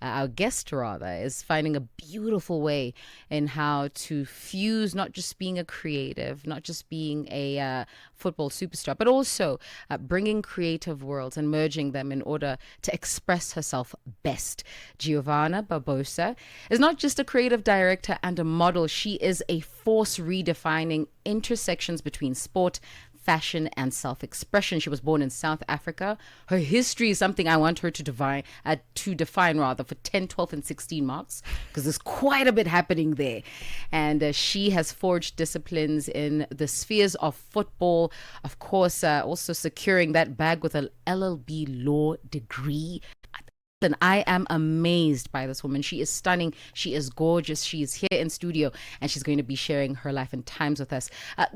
our guest rather, is finding a beautiful way in how to fuse not just being a creative, not just being a football superstar, but also bringing creative worlds and merging them in order to express herself best. Giovanna Barbosa is not just a creative director and a model, she is a force redefining intersections between sport, fashion, and self-expression. She was born in South Africa. Her history is something I want her to define rather for 10, 12, and 16 marks, because there's quite a bit happening there. And she has forged disciplines in the spheres of football, of course, also securing that bag with an LLB law degree. And I am amazed by this woman. She is stunning. She is gorgeous. She is here in studio, and she's going to be sharing her life and times with us.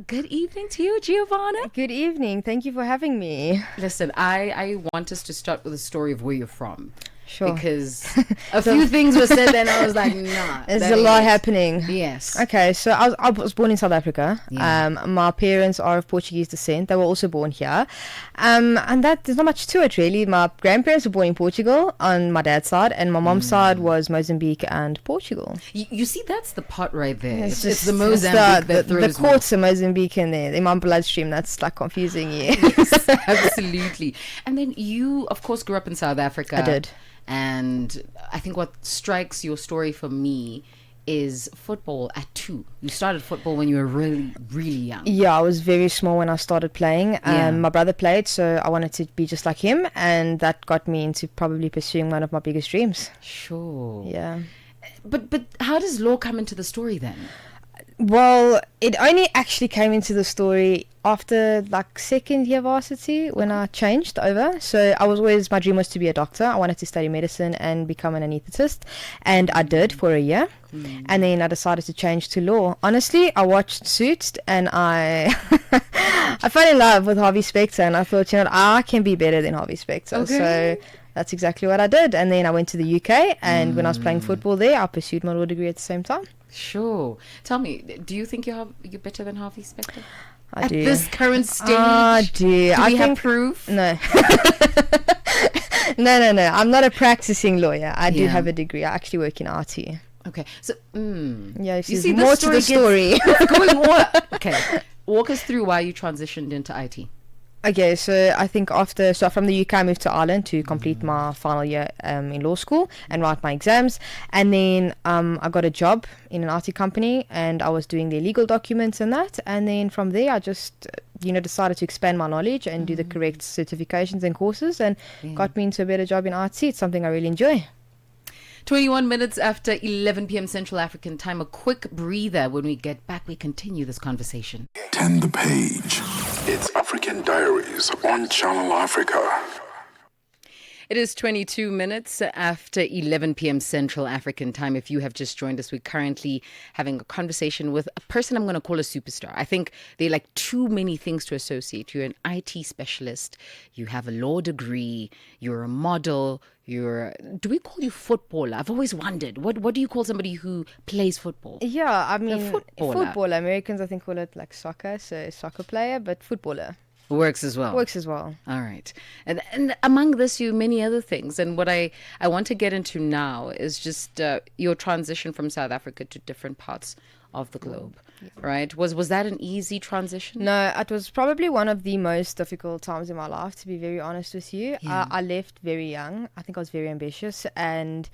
Good evening to you, Giovanna. Good evening. Thank you for having me. Listen, I want us to start with a story of where you're from. Sure. Because a few things were said, and I was like, nah. There's a lot happening. Yes. Okay, so I was born in South Africa. Yeah. My parents are of Portuguese descent. They were also born here. And that there's not much to it, really. My grandparents were born in Portugal on my dad's side, and my mom's side was Mozambique and Portugal. You see, that's the part right there. It's It's the Mozambique that throws the courts are Mozambique in there. In my bloodstream, that's like confusing, yeah. Yes, absolutely. And then you, of course, grew up in South Africa. I did. And I think what strikes your story for me is football at 2. You started football when you were really, really young. Yeah, I was very small when I started playing. Yeah. My brother played, so I wanted to be just like him, and that got me into probably pursuing one of my biggest dreams. Sure. Yeah. But how does law come into the story then? Well, it only actually came into the story after like second year varsity when I changed over. So my dream was to be a doctor. I wanted to study medicine and become an anaesthetist, and I did for a year. And then I decided to change to law. Honestly, I watched Suits and I I fell in love with Harvey Specter, and I thought, I can be better than Harvey Specter. Okay. So that's exactly what I did. And then I went to the UK, and when I was playing football there, I pursued my law degree at the same time. Sure. Tell me, do you think you're better than Harvey Specter? I At do. this current stage? I do. Do we have think proof? No. No. I'm not a practicing lawyer. I do Yeah. have a degree. I actually work in RT. Okay. So, Yeah, you there's see, more this to the story story. gets going on. Okay. Walk us through why you transitioned into IT. Okay, so I think from the UK I moved to Ireland to complete my final year in law school and write my exams, and then I got a job in an IT company, and I was doing the legal documents and that, and then from there I just decided to expand my knowledge and do the correct certifications and courses, and got me into a better job in IT. It's something I really enjoy. 21 minutes after 11 p.m. Central African time. A quick breather. When we get back, we continue this conversation. Turn the page. It's African Diaries on Channel Africa. It is 22 minutes after 11 p.m. Central African time. If you have just joined us, we're currently having a conversation with a person I'm going to call a superstar. I think there are like too many things to associate. You're an IT specialist. You have a law degree. You're a model. Do we call you footballer? I've always wondered. What do you call somebody who plays football? Yeah, I mean, footballer. Americans I think call it like soccer, so soccer player, but footballer. Works as well. Works as well. All right. And among this, you many other things. And what I want to get into now is just your transition from South Africa to different parts of the globe, right? Was that an easy transition? No, it was probably one of the most difficult times in my life, to be very honest with you. Yeah. I left very young. I think I was very ambitious, and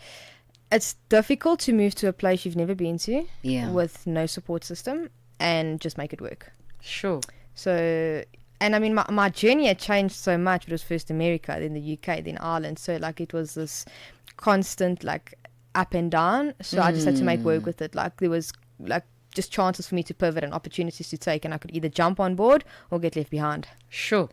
it's difficult to move to a place you've never been to with no support system and just make it work. Sure. So... And I mean, my journey had changed so much. It was first America, then the UK, then Ireland. So like it was this constant like up and down. So I just had to make work with it. Like there was like just chances for me to pivot and opportunities to take, and I could either jump on board or get left behind. Sure.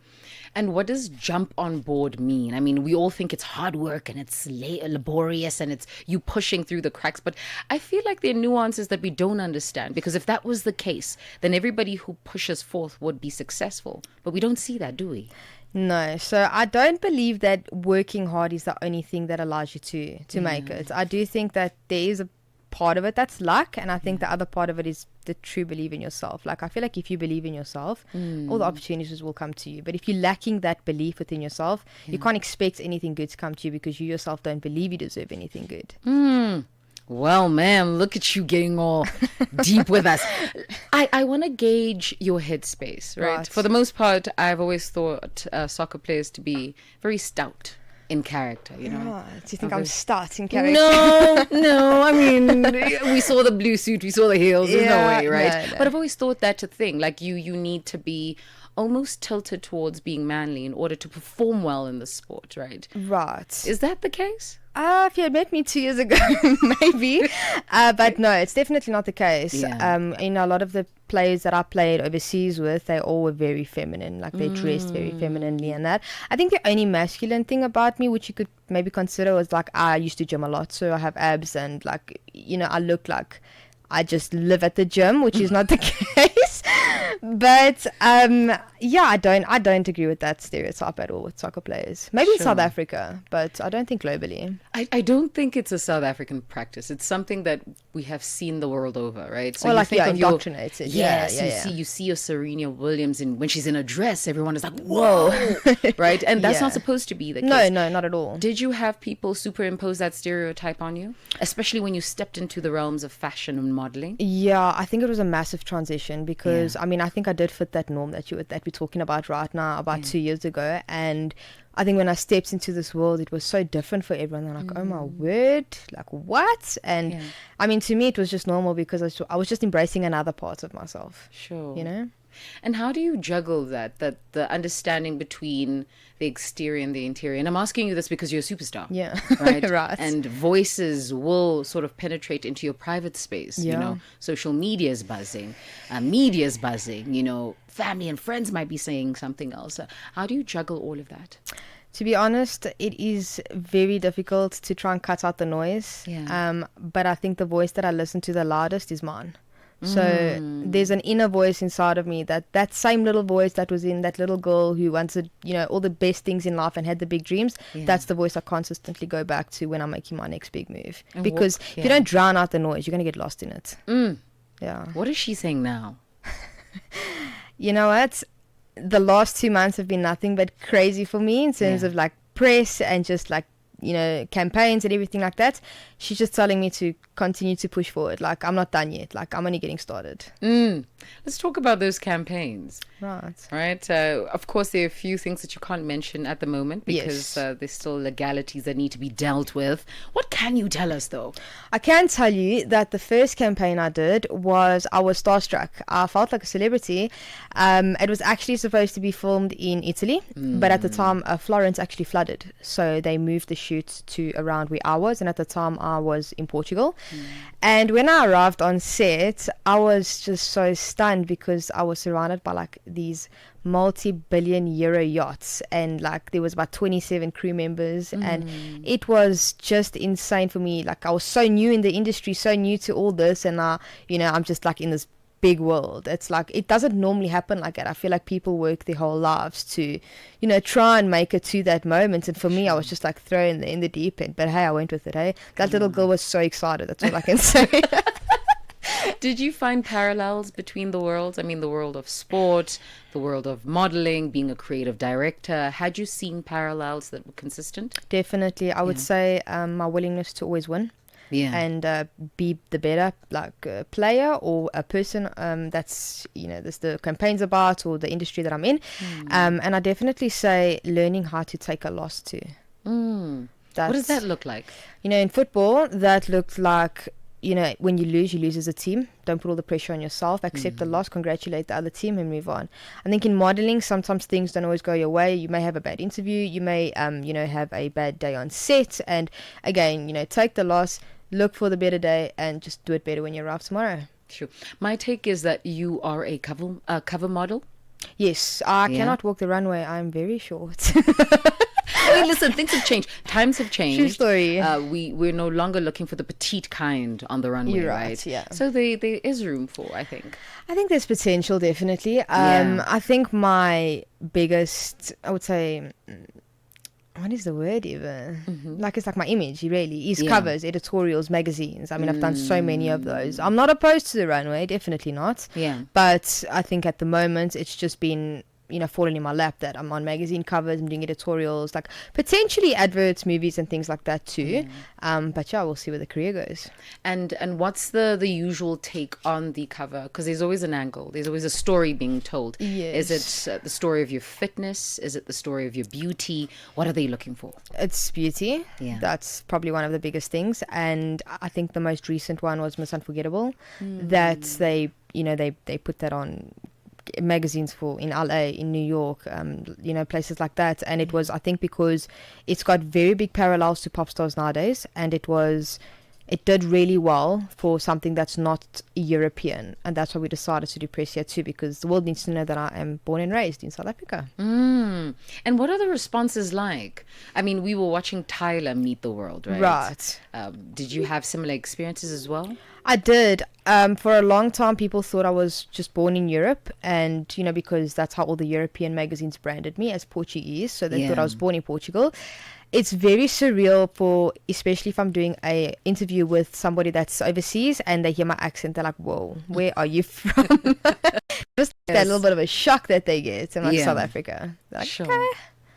And what does jump on board mean? I mean, we all think it's hard work and it's laborious and it's you pushing through the cracks, but I feel like there are nuances that we don't understand, because if that was the case, then everybody who pushes forth would be successful. But we don't see that, do we? No, so I don't believe that working hard is the only thing that allows you to make it. I do think that there is a part of it that's luck, and I think the other part of it is the true belief in yourself. Like, I feel like if you believe in yourself, all the opportunities will come to you. But if you're lacking that belief within yourself, you can't expect anything good to come to you, because you yourself don't believe you deserve anything good. Well, ma'am, look at you getting all deep with us. I want to gauge your headspace, right? For the most part, I've always thought soccer players to be very stout in character, you know. Do you think I'm stout in character? No. I mean, we saw the blue suit, we saw the heels. There's no way, right? No. But I've always thought that a thing. Like, you need to be almost tilted towards being manly in order to perform well in the sport, right? Right. Is that the case? If you had met me 2 years ago, maybe. But no, it's definitely not the case. Yeah. You know, a lot of the players that I played overseas with, they all were very feminine. Like, they dressed very femininely and that. I think the only masculine thing about me, which you could maybe consider, was like, I used to gym a lot. So I have abs and, like, you know, I look like I just live at the gym, which is not the case. But yeah, I don't agree with that stereotype at all with soccer players. Maybe in South Africa, but I don't think globally. I don't think it's a South African practice. It's something that we have seen the world over, right? So, like, indoctrinated. You see your Serena Williams, and when she's in a dress, everyone is like, whoa, right? And that's not supposed to be the case. No, not at all. Did you have people superimpose that stereotype on you, especially when you stepped into the realms of fashion and modeling? Yeah, I think it was a massive transition, because I mean, I think I did fit that norm that we're talking about right now, about 2 years ago. And I think when I stepped into this world, it was so different for everyone. They're like, oh my word, like, what? And I mean, to me, it was just normal, because I was just embracing another part of myself. Sure. You know? And how do you juggle that the understanding between the exterior and the interior? And I'm asking you this because you're a superstar. Yeah. Right? Right. And voices will sort of penetrate into your private space. You know, social media is buzzing, media's buzzing, you know, family and friends might be saying something else. How do you juggle all of that? To be honest, it is very difficult to try and cut out the noise. Yeah. But I think the voice that I listen to the loudest is mine. So there's an inner voice inside of me, that same little voice that was in that little girl who wanted, you know, all the best things in life and had the big dreams. That's the voice I consistently go back to when I'm making my next big move. And because if you don't drown out the noise, you're going to get lost in it. Yeah. What is she saying now? You know what? The last 2 months have been nothing but crazy for me in terms of, like, press and just, like, you know, campaigns and everything like that. She's just telling me to continue to push forward. Like, I'm not done yet. Like, I'm only getting started. Let's talk about those campaigns. Right. Of course, there are a few things that you can't mention at the moment, because there's still legalities that need to be dealt with. What can you tell us, though? I can tell you that the first campaign I did was, I was starstruck. I felt like a celebrity. It was actually supposed to be filmed in Italy, but at the time, Florence actually flooded. So they moved the shoot to around where I was, and at the time I was in Portugal. And when I arrived on set, I was just so stunned, because I was surrounded by, like, these multi-billion euro yachts, and, like, there was about 27 crew members, and it was just insane for me. Like, I was so new in the industry, so new to all this, and I'm just, like, in this big world. It's like, it doesn't normally happen like that. I feel like people work their whole lives to, you know, try and make it to that moment, and for me, I was just, like, thrown in the deep end. But hey, I went with it. Hey, that little girl was so excited. That's all I can say. Did you find parallels between the worlds? I mean, the world of sport, the world of modeling, being a creative director. Had you seen parallels that were consistent? Definitely. I would say my willingness to always win. And be the better, like, player or a person that's, you know, this the campaign's about, or the industry that I'm in. And I definitely say learning how to take a loss too. What does that look like? You know, in football, that looked like, you know, when you lose as a team. Don't put all the pressure on yourself. Accept the loss, congratulate the other team, and move on. I think in modeling, sometimes things don't always go your way. You may have a bad interview. You may, you know, have a bad day on set. And again, you know, take the loss, look for the better day, and just do it better when you arrive tomorrow. Sure. My take is that you are a cover model. Yes, I cannot walk the runway. I'm very short. I mean, listen, things have changed. Times have changed. True story. We're no longer looking for the petite kind on the runway, You're right? Yeah. So there is room for, I think. I think there's potential, definitely. I think my biggest, I would say, what is the word even? Like, it's like my image, really. Is Yeah. covers, editorials, magazines. I mean, I've done so many of those. I'm not opposed to the runway, definitely not. Yeah. But I think at the moment, it's just been, falling in my lap that I'm on magazine covers, I'm doing editorials, like potentially adverts, movies, and things like that too. But yeah, we'll see where the career goes. And what's the usual take on the cover? Because there's always an angle. There's always a story being told. Yes. Is it the story of your fitness? Is it the story of your beauty? What are they looking for? It's beauty. Yeah. That's probably one of the biggest things. And I think the most recent one was Miss Unforgettable. That they put that on magazines in LA, in New York, places like that. And it was, I think, because it's got very big parallels to pop stars nowadays, and it did really well for something that's not European, and that's why we decided to do press here too, because the world needs to know that I am born and raised in South Africa. And what are the responses like? I mean, we were watching Tyler meet the world, right? Right. Did you have similar experiences as well? I did. For a long time, people thought I was just born in Europe, and because that's how all the European magazines branded me, as Portuguese, so they thought I was born in Portugal. It's very surreal especially if I'm doing a interview with somebody that's overseas and they hear my accent, they're like, whoa, where are you from? Just that little bit of a shock that they get. I'm like, South Africa. Like, Sure.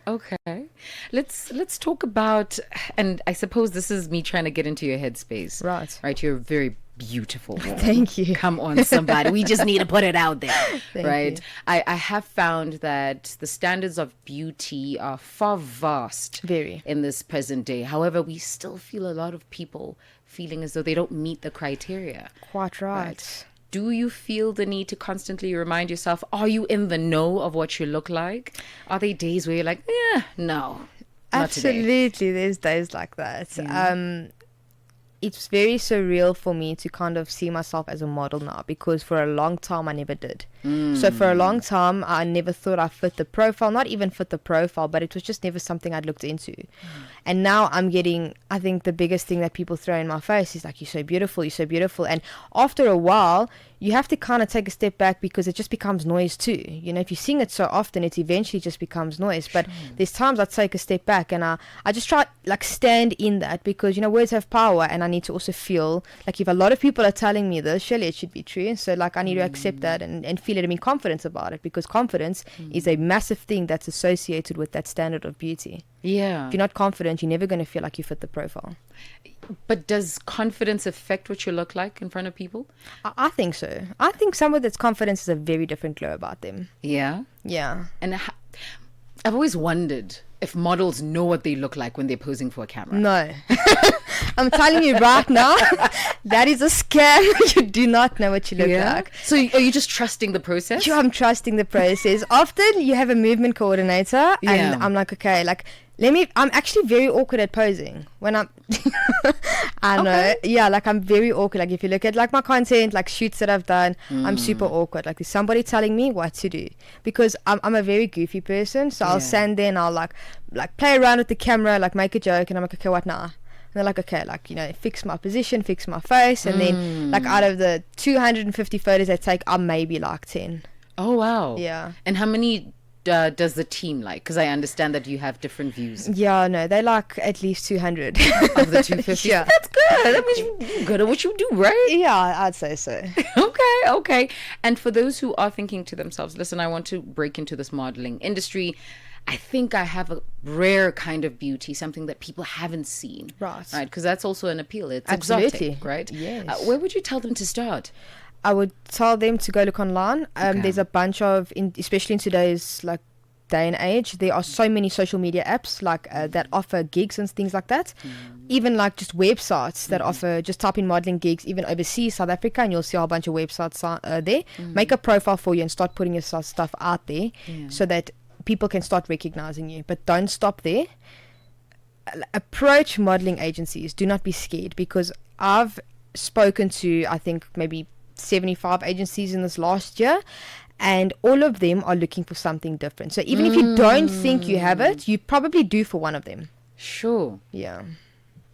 Okay. Let's talk about, and I suppose this is me trying to get into your headspace. Right. You're a very beautiful woman. Thank you. Come on, somebody. We just need to put it out there. Right. you. I have found that the standards of beauty are far vast Very. in this present day. However, we still feel a lot of people feeling as though they don't meet the criteria. Quite right. Do you feel the need to constantly remind yourself, are you in the know of what you look like? Are there days where you're like, no, not today? Absolutely. There's days like that. It's very surreal for me to kind of see myself as a model now, because for a long time I never did. So for a long time I never thought I fit the profile, not even fit the profile, but it was just never something I'd looked into. And now I'm getting, I think the biggest thing that people throw in my face is like, you're so beautiful, you're so beautiful. And after a while, you have to kind of take a step back, because it just becomes noise too. If you sing it so often, it eventually just becomes noise. But there's times I take a step back and I just try like stand in that, because words have power, and I need to also feel like if a lot of people are telling me this, surely it should be true. So like I need to accept that and feel it and be confident about it, because confidence is a massive thing that's associated with that standard of beauty. Yeah. If you're not confident, you're never going to feel like you fit the profile. But does confidence affect what you look like in front of people? I think so. I think someone that's confident has a very different glow about them. Yeah. Yeah. And I've always wondered if models know what they look like when they're posing for a camera. No. I'm telling you right now, that is a scam. You do not know what you look like. So are you just trusting the process? I'm trusting the process. Often you have a movement coordinator, and I'm like, okay, like, I'm actually very awkward at posing when I'm, I know, yeah, like I'm very awkward. Like if you look at like my content, like shoots that I've done, I'm super awkward. Like there's somebody telling me what to do, because I'm a very goofy person. So I'll stand there and I'll like play around with the camera, like make a joke, and I'm like, okay, what now? And they're like, okay, like, fix my position, fix my face. And then like out of the 250 photos I take, I'm maybe like 10. Oh, wow. Yeah. And how many does the team like? Because I understand that you have different views. Yeah, no, they like at least 200. Of the 250? Yeah. That's good. That means you're good at what you do, right? Yeah, I'd say so. Okay. And for those who are thinking to themselves, listen, I want to break into this modeling industry. I think I have a rare kind of beauty, something that people haven't seen. Right. Because that's also an appeal. It's Absolutely. exotic, right? Yes. Where would you tell them to start? I would tell them to go look online. There's a bunch of, especially in today's like day and age, there are so many social media apps like that offer gigs and things like that. Even like just websites that offer, just type in modeling gigs, even overseas, South Africa, and you'll see a whole bunch of websites there. Make a profile for you and start putting your stuff out there so that people can start recognizing you. But don't stop there. Approach modeling agencies. Do not be scared, because I've spoken to, I think, maybe 75 agencies in this last year, and all of them are looking for something different. So even if you don't think you have it, you probably do for one of them. Sure. Yeah.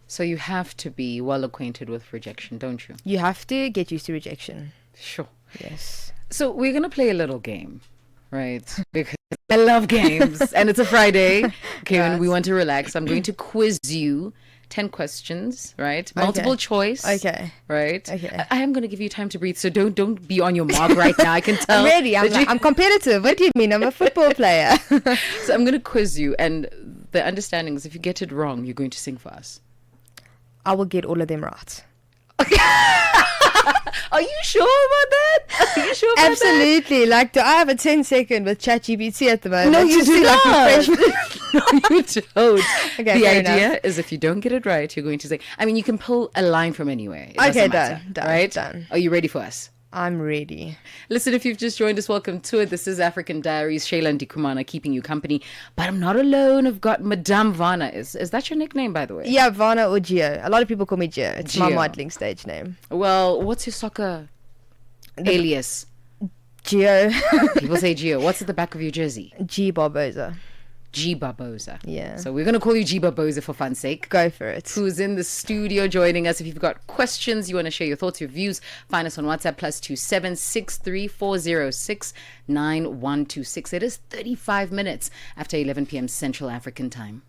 So you have to be well acquainted with rejection, don't you? You have to get used to rejection. Sure. Yes. So we're going to play a little game. right? Because I love games and it's a Friday. Okay, and we Right. want to relax. I'm going to quiz you 10 questions, right? Multiple choice. Okay. Right? Okay. I am going to give you time to breathe, so don't be on your mark right now. I can tell. I'm ready. that you- I'm competitive. What do you mean? I'm a football player. So I'm going to quiz you, and the understanding is if you get it wrong, you're going to sing for us. I will get all of them right. Are you sure about that? Are you sure about that? Absolutely. Like, do I have a 10-second with ChatGPT at the moment? No, you Just do to, like, not. refresh me? No, you don't. Okay, the fair idea enough. is if you don't get it right, you're going to say, I mean, you can pull a line from anywhere. It Okay, doesn't matter, done, right? done. Are you ready for us? I'm ready. Listen, if you've just joined us, welcome to it. This is African Diaries. Shayla and Dikumana keeping you company. But I'm not alone. I've got Madame Vana. Is that your nickname, by the way? Yeah, Vana or Gio. A lot of people call me Gio. It's my Gio. modeling stage name. Well, what's your soccer alias? Gio. People say Gio. What's at the back of your jersey? G Barbosa. G Barbosa. Yeah. So we're going to call you G Barbosa for fun's sake. Go for it. Who's in the studio joining us. If you've got questions, you want to share your thoughts, your views, find us on WhatsApp +27 63406 9126. It is 35 minutes after 11 p.m. Central African time.